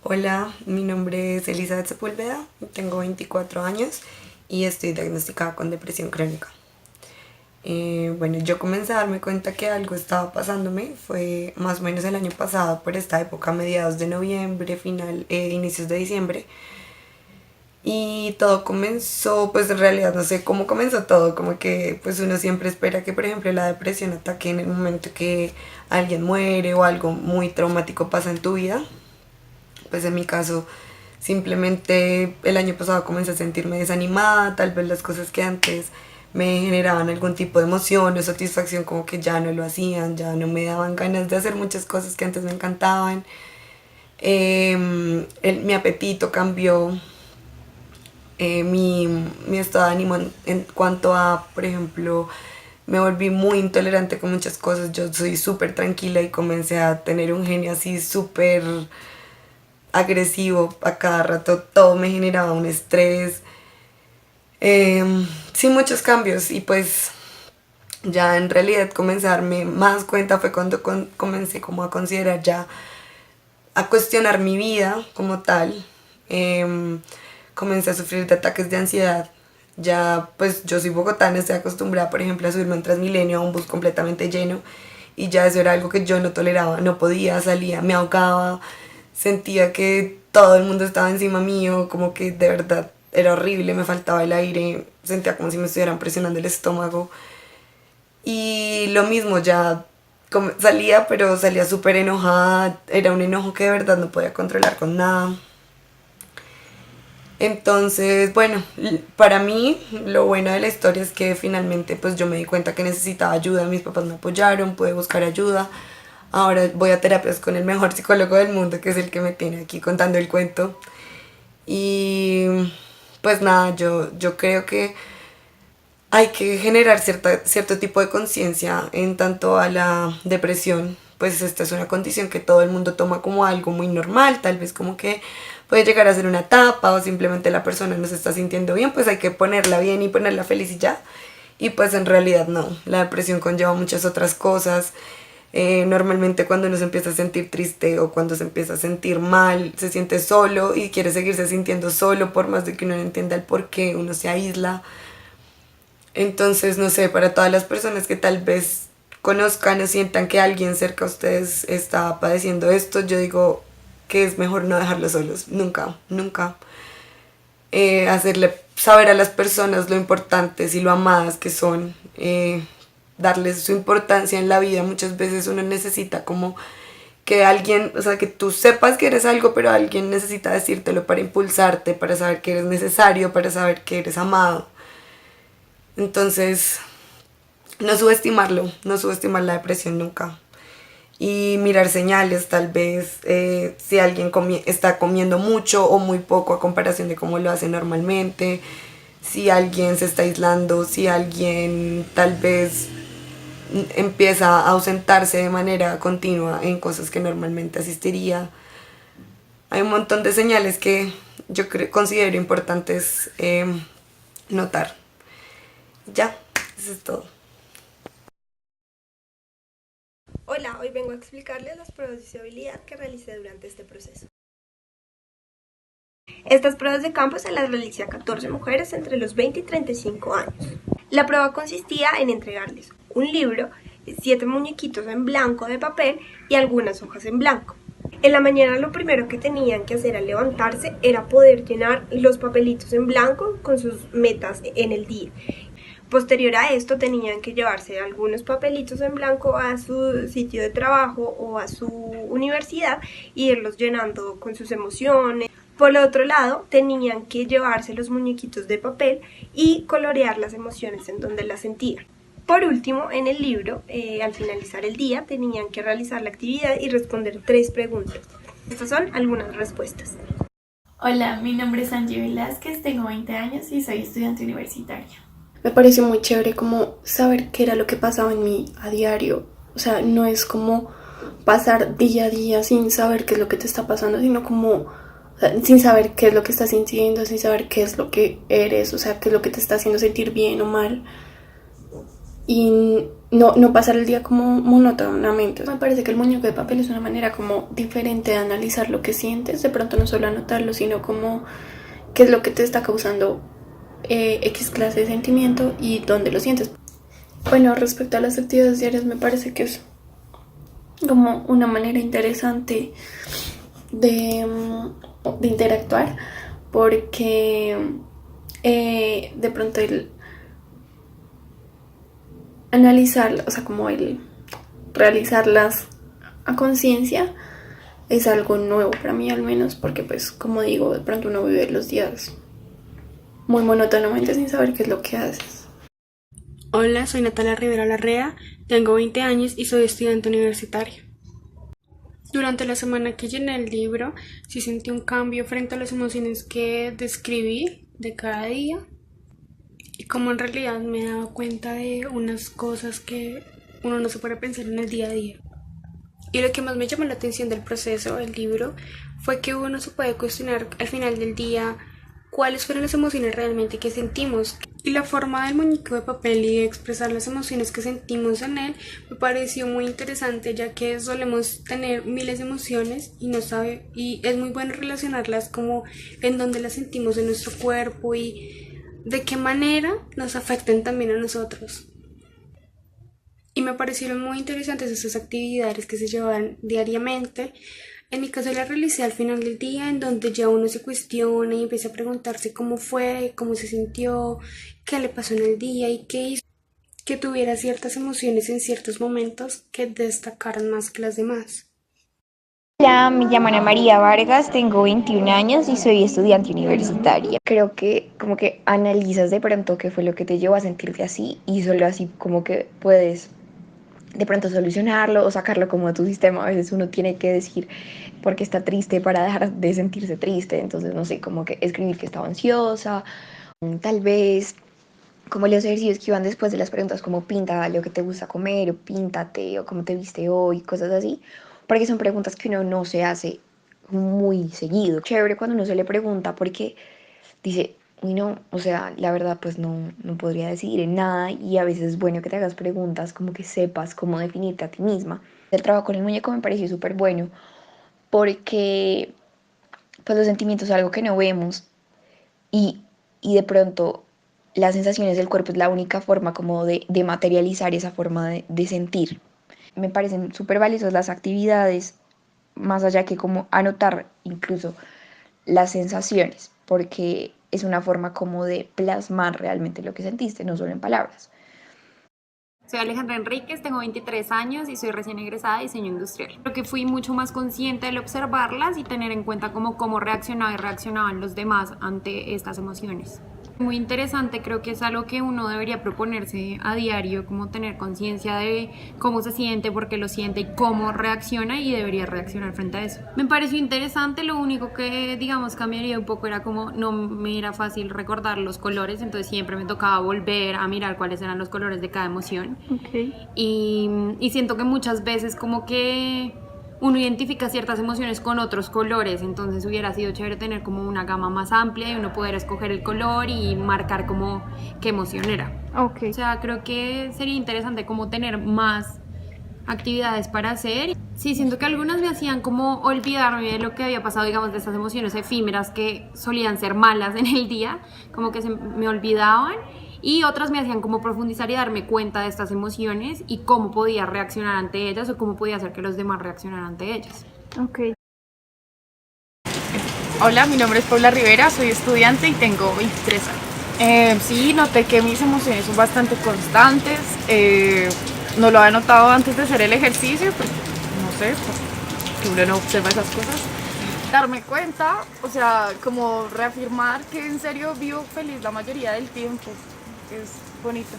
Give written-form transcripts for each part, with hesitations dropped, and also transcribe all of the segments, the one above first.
Hola, mi nombre es Elizabeth Sepúlveda, tengo 24 años y estoy diagnosticada con depresión crónica. Bueno, yo comencé a darme cuenta que algo estaba pasándome, fue más o menos el año pasado, por esta época, mediados de noviembre, inicios de diciembre. Y todo comenzó, pues en realidad no sé cómo comenzó todo, como que pues uno siempre espera que por ejemplo la depresión ataque en el momento que alguien muere o algo muy traumático pasa en tu vida. Pues en mi caso simplemente el año pasado comencé a sentirme desanimada, tal vez las cosas que antes me generaban algún tipo de emoción o satisfacción como que ya no lo hacían, ya no me daban ganas de hacer muchas cosas que antes me encantaban. Mi apetito cambió, mi estado de ánimo en cuanto a, por ejemplo, me volví muy intolerante con muchas cosas. Yo soy súper tranquila y comencé a tener un genio así súper agresivo a cada rato, todo me generaba un estrés, sí, muchos cambios. Y pues ya en realidad comencé a darme más cuenta fue cuando comencé como a considerar ya, a cuestionar mi vida como tal. Comencé a sufrir de ataques de ansiedad. Ya pues yo soy bogotana, estoy acostumbrada por ejemplo a subirme en Transmilenio a un bus completamente lleno y ya eso era algo que yo no toleraba, no podía, salía, me ahogaba, sentía que todo el mundo estaba encima mío, como que de verdad era horrible, me faltaba el aire, sentía como si me estuvieran presionando el estómago. Y lo mismo, ya salía, pero salía súper enojada, era un enojo que de verdad no podía controlar con nada. Entonces, bueno, para mí lo bueno de la historia es que finalmente pues yo me di cuenta que necesitaba ayuda, mis papás me apoyaron, pude buscar ayuda. Ahora voy a terapias con el mejor psicólogo del mundo, que es el que me tiene aquí contando el cuento. Y pues nada, yo creo que hay que generar cierto tipo de conciencia en tanto a la depresión. Pues esta es una condición que todo el mundo toma como algo muy normal, tal vez como que puede llegar a ser una etapa o simplemente la persona no se está sintiendo bien, pues hay que ponerla bien y ponerla feliz y ya. Y pues en realidad no, la depresión conlleva muchas otras cosas. Normalmente cuando uno se empieza a sentir triste o cuando se empieza a sentir mal, se siente solo y quiere seguirse sintiendo solo por más de que uno no entienda el por qué, uno se aísla. Entonces, no sé, para todas las personas que tal vez conozcan o sientan que alguien cerca a ustedes está padeciendo esto, yo digo que es mejor no dejarlos solos, nunca, nunca. Hacerle saber a las personas lo importantes y lo amadas que son, darles su importancia en la vida. Muchas veces uno necesita como que alguien, o sea, que tú sepas que eres algo, pero alguien necesita decírtelo para impulsarte, para saber que eres necesario, para saber que eres amado. Entonces, no subestimarlo, no subestimar la depresión nunca. Y mirar señales, tal vez si alguien está comiendo mucho o muy poco a comparación de cómo lo hace normalmente, si alguien se está aislando, si alguien tal vez empieza a ausentarse de manera continua en cosas que normalmente asistiría. Hay un montón de señales que considero importantes notar. Ya, eso es todo. Hola, hoy vengo a explicarles las pruebas de usabilidad que realicé durante este proceso. Estas pruebas de campo se las realicé a 14 mujeres entre los 20 y 35 años. La prueba consistía en entregarles un libro, 7 muñequitos en blanco de papel y algunas hojas en blanco. En la mañana lo primero que tenían que hacer al levantarse era poder llenar los papelitos en blanco con sus metas en el día. Posterior a esto tenían que llevarse algunos papelitos en blanco a su sitio de trabajo o a su universidad e irlos llenando con sus emociones. Por el otro lado, tenían que llevarse los muñequitos de papel y colorear las emociones en donde las sentían. Por último, en el libro, al finalizar el día, tenían que realizar la actividad y responder 3 preguntas. Estas son algunas respuestas. Hola, mi nombre es Angie Velázquez, tengo 20 años y soy estudiante universitaria. Me pareció muy chévere como saber qué era lo que pasaba en mí a diario. O sea, no es como pasar día a día sin saber qué es lo que te está pasando, sino como, o sea, sin saber qué es lo que estás sintiendo, sin saber qué es lo que eres, o sea, qué es lo que te está haciendo sentir bien o mal. y no pasar el día como monótonamente. Me parece que el muñeco de papel es una manera como diferente de analizar lo que sientes, de pronto no solo anotarlo, sino como qué es lo que te está causando X clase de sentimiento y dónde lo sientes. Bueno, respecto a las actividades diarias, me parece que es como una manera interesante de interactuar, porque de pronto el analizar, o sea, como el realizarlas a conciencia es algo nuevo para mí, al menos, porque pues como digo, de pronto uno vive los días muy monótonamente sin saber qué es lo que haces. Hola, soy Natalia Rivera Larrea, tengo 20 años y soy estudiante universitaria. Durante la semana que llené el libro, sí sentí un cambio frente a las emociones que describí de cada día y como en realidad me he dado cuenta de unas cosas que uno no se puede pensar en el día a día. Y lo que más me llamó la atención del proceso del libro fue que uno se puede cuestionar al final del día cuáles fueron las emociones realmente que sentimos. Y la forma del muñeco de papel y de expresar las emociones que sentimos en él me pareció muy interesante, ya que solemos tener miles de emociones y es muy bueno relacionarlas como en dónde las sentimos en nuestro cuerpo y de qué manera nos afectan también a nosotros. Y me parecieron muy interesantes esas actividades que se llevan diariamente. En mi caso la realicé al final del día, en donde ya uno se cuestiona y empieza a preguntarse cómo fue, cómo se sintió, qué le pasó en el día y qué hizo que tuviera ciertas emociones en ciertos momentos que destacaran más que las demás. Hola, me llamo Ana María Vargas, tengo 21 años y soy estudiante universitaria. Creo que como que analizas de pronto qué fue lo que te llevó a sentirte así y solo así como que puedes de pronto solucionarlo o sacarlo como de tu sistema. A veces uno tiene que decir por qué está triste para dejar de sentirse triste. Entonces, no sé, como que escribir que estaba ansiosa, tal vez como los ejercicios que iban después de las preguntas como pinta lo que te gusta comer o píntate o cómo te viste hoy, cosas así, porque son preguntas que uno no se hace muy seguido. Chévere cuando uno se le pregunta porque dice, uy no, o sea, la verdad pues no podría decidir en nada y a veces es bueno que te hagas preguntas como que sepas cómo definirte a ti misma. El trabajo con el muñeco me pareció súper bueno porque pues los sentimientos es algo que no vemos y, y de pronto las sensaciones del cuerpo es la única forma como de materializar esa forma de sentir. Me parecen súper valiosas las actividades, más allá que como anotar incluso las sensaciones, porque es una forma como de plasmar realmente lo que sentiste, no solo en palabras. Soy Alejandra Enríquez, tengo 23 años y soy recién egresada de diseño industrial. Creo que fui mucho más consciente al observarlas y tener en cuenta cómo reaccionaba y reaccionaban los demás ante estas emociones. Muy interesante, creo que es algo que uno debería proponerse a diario, como tener conciencia de cómo se siente, por qué lo siente y cómo reacciona y debería reaccionar frente a eso. Me pareció interesante, lo único que digamos cambiaría un poco era como no me era fácil recordar los colores, entonces siempre me tocaba volver a mirar cuáles eran los colores de cada emoción. Okay. Y siento que muchas veces como que uno identifica ciertas emociones con otros colores, entonces hubiera sido chévere tener como una gama más amplia y uno poder escoger el color y marcar como qué emoción era. Okay. O sea, creo que sería interesante como tener más actividades para hacer. Sí, siento que algunas me hacían como olvidarme de lo que había pasado, digamos, de estas emociones efímeras que solían ser malas en el día, como que se me olvidaban. Y otras me hacían como profundizar y darme cuenta de estas emociones y cómo podía reaccionar ante ellas o cómo podía hacer que los demás reaccionaran ante ellas. Okay. Hola, mi nombre es Paula Rivera, soy estudiante y tengo 23 años. Sí, noté que mis emociones son bastante constantes. No lo había notado antes de hacer el ejercicio, pues no sé, porque uno no observa esas cosas. Darme cuenta, o sea, como reafirmar que en serio vivo feliz la mayoría del tiempo. Es bonito,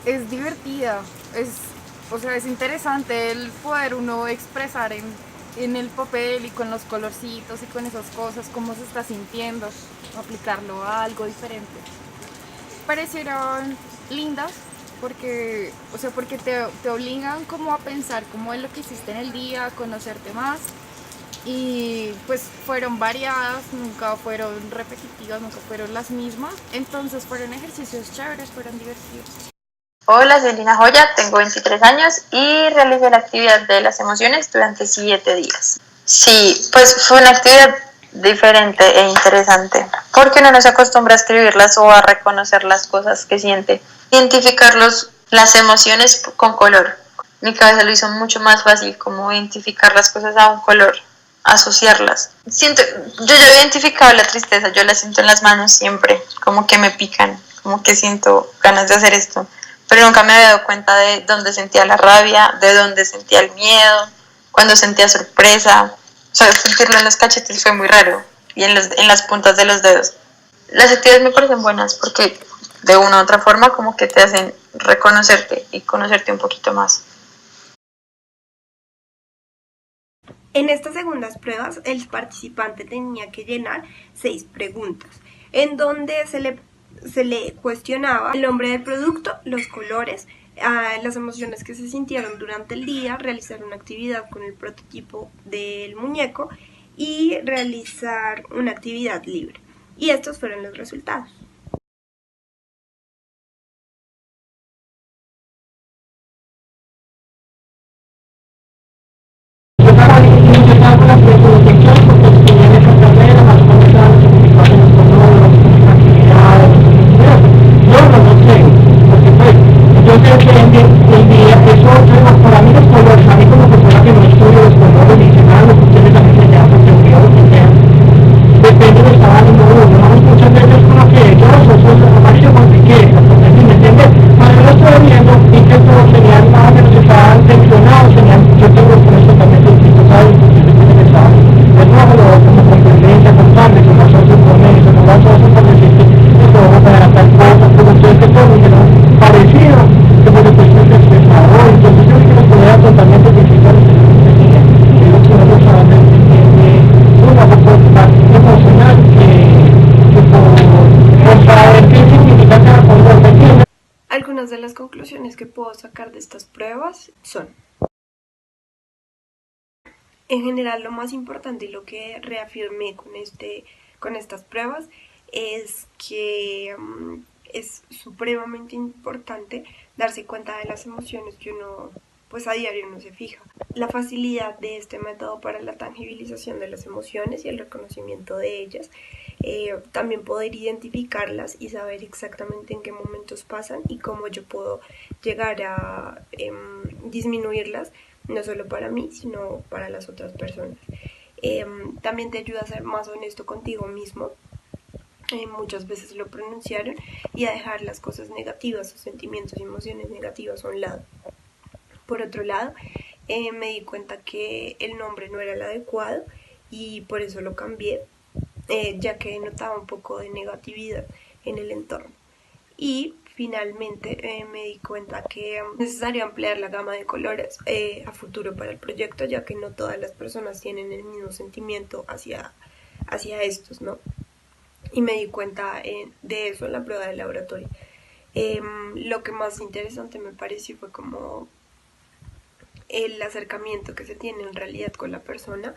es divertida, es interesante el poder uno expresar en el papel y con los colorcitos y con esas cosas cómo se está sintiendo, aplicarlo a algo diferente. Parecieron lindas porque te obligan como a pensar cómo es lo que hiciste en el día, a conocerte más. Y pues fueron variadas, nunca fueron repetitivas, nunca fueron las mismas, entonces fueron ejercicios chéveres, fueron divertidos. Hola, soy Lina Joya, tengo 23 años y realicé la actividad de las emociones durante 7 días. Sí, pues fue una actividad diferente e interesante, porque uno no se acostumbra a escribirlas o a reconocer las cosas que siente. Identificar las emociones con color. Mi cabeza lo hizo mucho más fácil, como identificar las cosas a un color, asociarlas. Yo ya había identificado la tristeza, yo la siento en las manos siempre, como que me pican, como que siento ganas de hacer esto, pero nunca me había dado cuenta de dónde sentía la rabia, de dónde sentía el miedo, cuando sentía sorpresa. O sea, sentirlo en los cachetes fue muy raro, y en las puntas de los dedos. Las actividades me parecen buenas porque de una u otra forma como que te hacen reconocerte y conocerte un poquito más. En estas segundas pruebas, el participante tenía que llenar 6 preguntas, en donde se le cuestionaba el nombre del producto, los colores, las emociones que se sintieron durante el día, realizar una actividad con el prototipo del muñeco y realizar una actividad libre. Y estos fueron los resultados. Algunas de las conclusiones que puedo sacar de estas pruebas son: en general, lo más importante y lo que reafirmé con estas pruebas es que es supremamente importante darse cuenta de las emociones que uno pues a diario no se fija. La facilidad de este método para la tangibilización de las emociones y el reconocimiento de ellas, también poder identificarlas y saber exactamente en qué momentos pasan y cómo yo puedo llegar a disminuirlas, no solo para mí, sino para las otras personas. También te ayuda a ser más honesto contigo mismo. Muchas veces lo pronunciaron, y a dejar las cosas negativas, sus sentimientos y emociones negativas a un lado. Por otro lado, me di cuenta que el nombre no era el adecuado y por eso lo cambié, ya que notaba un poco de negatividad en el entorno. Y finalmente me di cuenta que es necesario ampliar la gama de colores a futuro para el proyecto, ya que no todas las personas tienen el mismo sentimiento hacia estos, ¿no? Y me di cuenta de eso en la prueba de laboratorio. Lo que más interesante me pareció fue como el acercamiento que se tiene en realidad con la persona